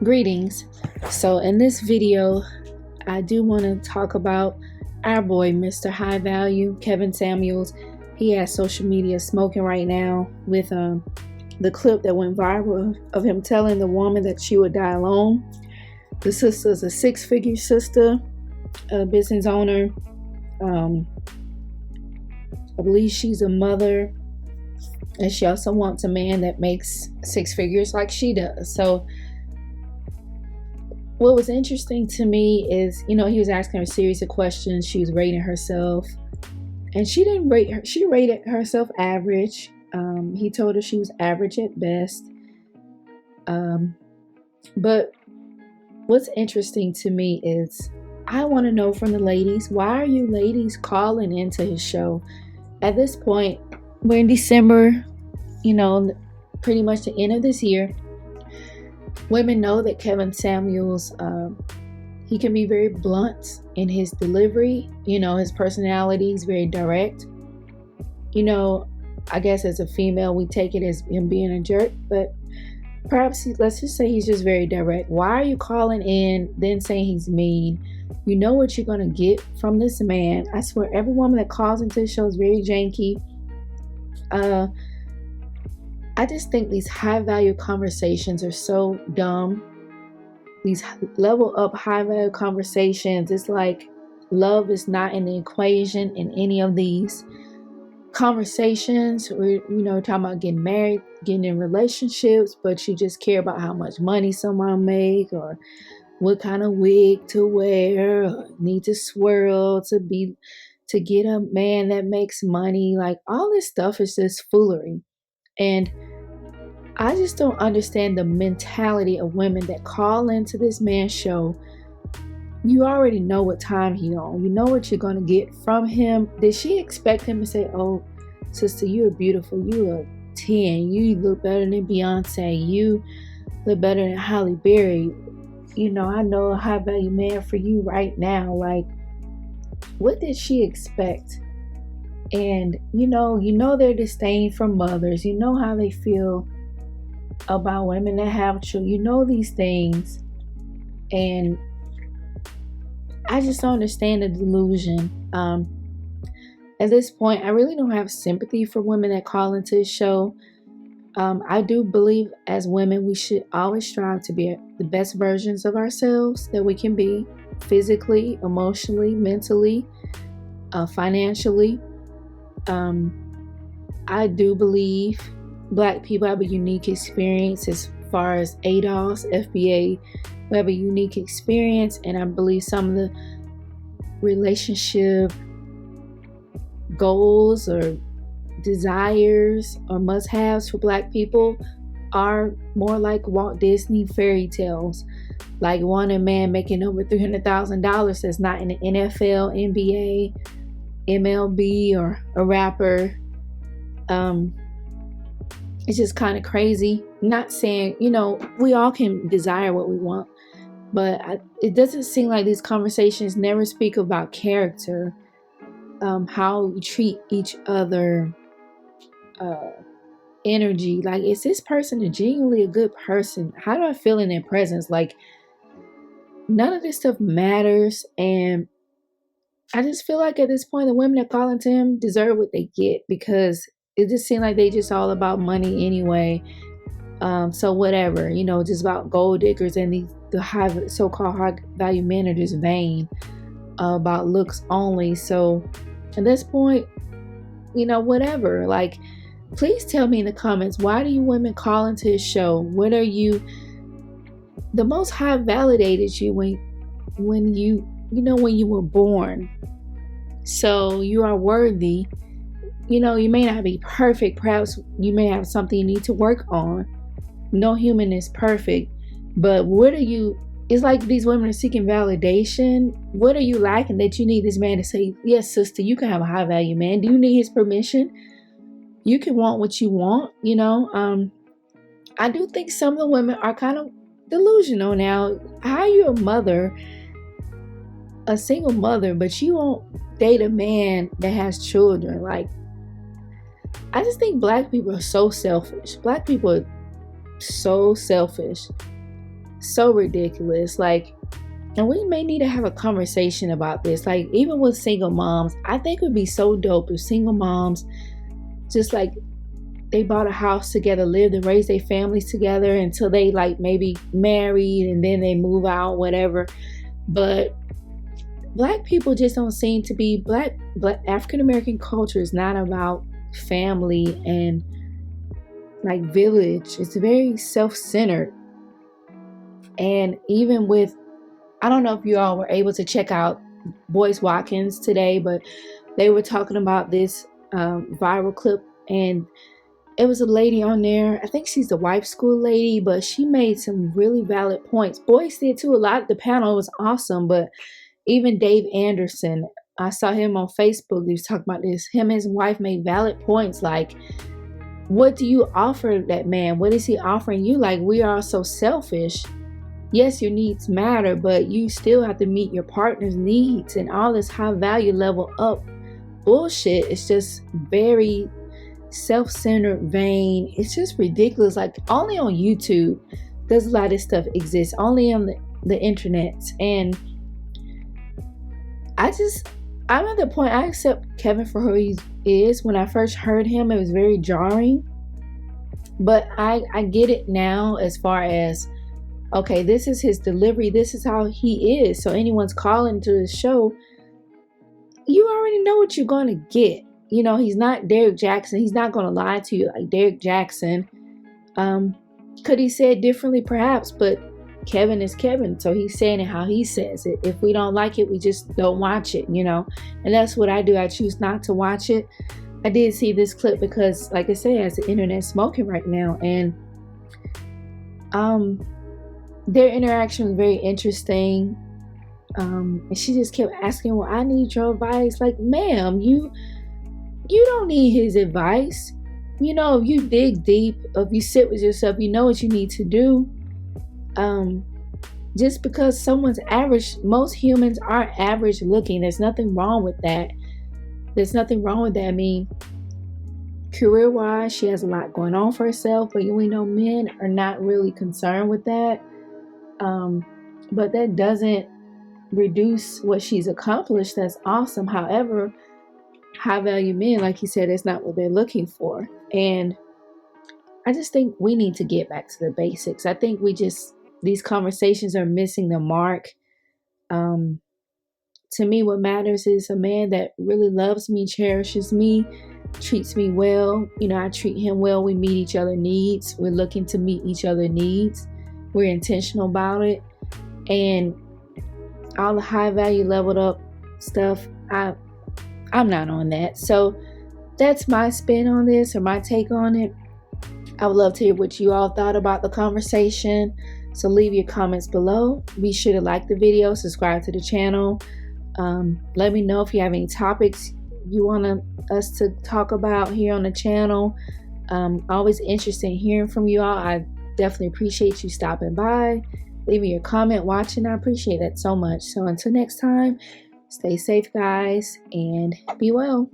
Greetings. So in this video, I do want to talk about our boy, Mr. High Value, Kevin Samuels. He has social media smoking right now with the clip that went viral of him telling the woman that she would die alone. The sister's a six-figure sister, a business owner. I believe she's a mother, and she also wants a man that makes six figures like she does. So what was interesting to me is, he was asking her a series of questions. She was rating herself, and she didn't rate her. She rated herself average. He told her she was average at best. But what's interesting to me is, I want to know from the ladies, why are you ladies calling into his show? At this point, we're in December, pretty much the end of this year. Women know that Kevin Samuels, he can be very blunt in his delivery. His personality is very direct. I guess as a female, we take it as him being a jerk, but perhaps let's just say he's just very direct. Why are you calling in, then saying he's mean? You know what you're going to get from this man. I swear, every woman that calls into the show is very janky. I just think these high value conversations are so dumb. These level up high value conversations, it's like love is not in the equation in any of these conversations. We're, talking about getting married, getting in relationships, but you just care about how much money someone make, or what kind of wig to wear, or need to swirl to get a man that makes money. Like, all this stuff is just foolery. And I just don't understand the mentality of women that call into this man's show. You already know what time he on. You know what you're going to get from him. Did she expect him to say, "Oh, sister, you're beautiful. You're a 10. You look better than Beyonce. You look better than Halle Berry. I know a high value man for you right now." Like, what did she expect? And, their disdain for mothers. You know how they feel about women that have children. These things. And I just don't understand the delusion. At this point, I really don't have sympathy for women that call into the show. I do believe as women, we should always strive to be the best versions of ourselves that we can be, physically, emotionally, mentally, financially. I do believe Black people have a unique experience as far as ADOS, FBA. We have a unique experience, and I believe some of the relationship goals or desires or must-haves for Black people are more like Walt Disney fairy tales, like wanting a man making over $300,000 that's not in the NFL, NBA, MLB, or a rapper. It's just kind of crazy. Not saying, we all can desire what we want, but it doesn't seem like these conversations never speak about character, how we treat each other, energy. Like, is this person genuinely a good person? How do I feel in their presence? Like, none of this stuff matters. And I just feel like at this point, the women that call into him deserve what they get, because it just seems like they just all about money anyway. So whatever, just about gold diggers, and the so-called high value men are just vain about looks only. So at this point, whatever. Like, please tell me in the comments, why do you women call into his show? What are you? The Most High validated you when you were born. So you are worthy. You may not be perfect. Perhaps you may have something you need to work on. No human is perfect. But what are you? It's like these women are seeking validation. What are you lacking that you need this man to say, "Yes, sister, you can have a high value man"? Do you need his permission? You can want what you want, I do think some of the women are kind of delusional now. How are you a mother, a single mother, but you won't date a man that has children? Like, I just think Black people are so selfish. Black people are so selfish. so ridiculous. Like, and we may need to have a conversation about this. Like, even with single moms, I think it would be so dope if single moms just like they bought a house together, lived and raised their families together until they like maybe married and then they move out, whatever. But Black people just don't seem to be black African American culture is not about family and like village. It's very self-centered. And even with, I don't know if you all were able to check out Boyce Watkins today, but they were talking about this viral clip, and it was a lady on there. I think she's the wife school lady, but she made some really valid points. Boyce did too. A lot of the panel was awesome, but even Dave Anderson, I saw him on Facebook. He was talking about this. Him and his wife made valid points like, what do you offer that man? What is he offering you? Like, we are so selfish. Yes, your needs matter, but you still have to meet your partner's needs, and all this high value level up bullshit is just very self-centered, vain. It's just ridiculous. Like, only on YouTube does a lot of this stuff exist, only on the internet. And I'm at the point I accept Kevin for who he is. When I first heard him, it was very jarring, but I get it now, as far as, okay, this is his delivery, this is how he is. So anyone's calling to the show, you already know what you're going to get. You know, he's not Derek Jackson. He's not going to lie to you like Derek Jackson. Could he say it differently? Perhaps, but Kevin is Kevin, so he's saying it how he says it. If we don't like it, we just don't watch it, you know. And that's what I do. I choose not to watch it. I did see this clip because, like I said, as the internet smoking right now, and their interaction was very interesting. And she just kept asking, well, I need your advice. Like, ma'am, you don't need his advice. You know, if you dig deep, if you sit with yourself, you know what you need to do. Just because someone's average, most humans are average looking. There's nothing wrong with that. I mean, career-wise, she has a lot going on for herself, but we know men are not really concerned with that. But that doesn't reduce what she's accomplished. That's awesome. However, high value men, like he said, that's not what they're looking for. And I just think we need to get back to the basics. I think these conversations are missing the mark. To me, what matters is a man that really loves me, cherishes me, treats me well. You know, I treat him well. We meet each other's needs. We're looking to meet each other's needs. We're intentional about it. And all the high value leveled up stuff, I'm not on that. So that's my spin on this, or my take on it. I would love to hear what you all thought about the conversation. So leave your comments below. Be sure to like the video, subscribe to the channel. Let me know if you have any topics you want us to talk about here on the channel. Always interested in hearing from you all. I definitely appreciate you stopping by, leaving your comment, watching. I appreciate that so much. So until next time, stay safe, guys, and be well.